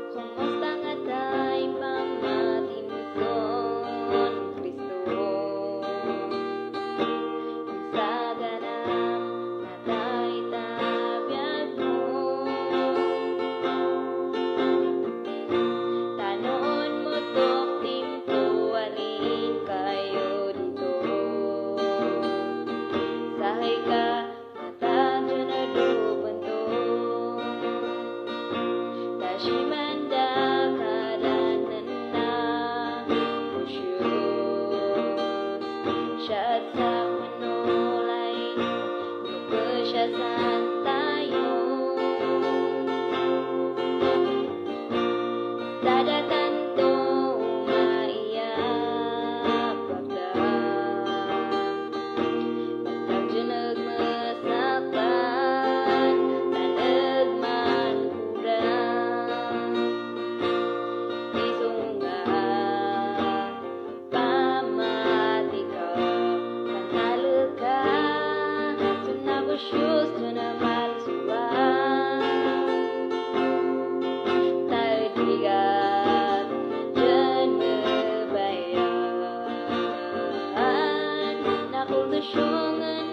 Kumusta nga day pamatimson Kristo? Sa ganang natay tabiyag mo, tanon mo tok timpo alin kayo dito. Sahay ka matadyo na dubanto, Tashimanda kadanan na pusyos. Siyat sa manolay, nupasyasan tayo. Dadatan to maiyak pagda, pagkang junag masapan, tanag mankurang. Isunga pamati ka, panalo ka, sunabusyos sunamalsuan. Tayo tigat dyan mabayan, nakultusyongan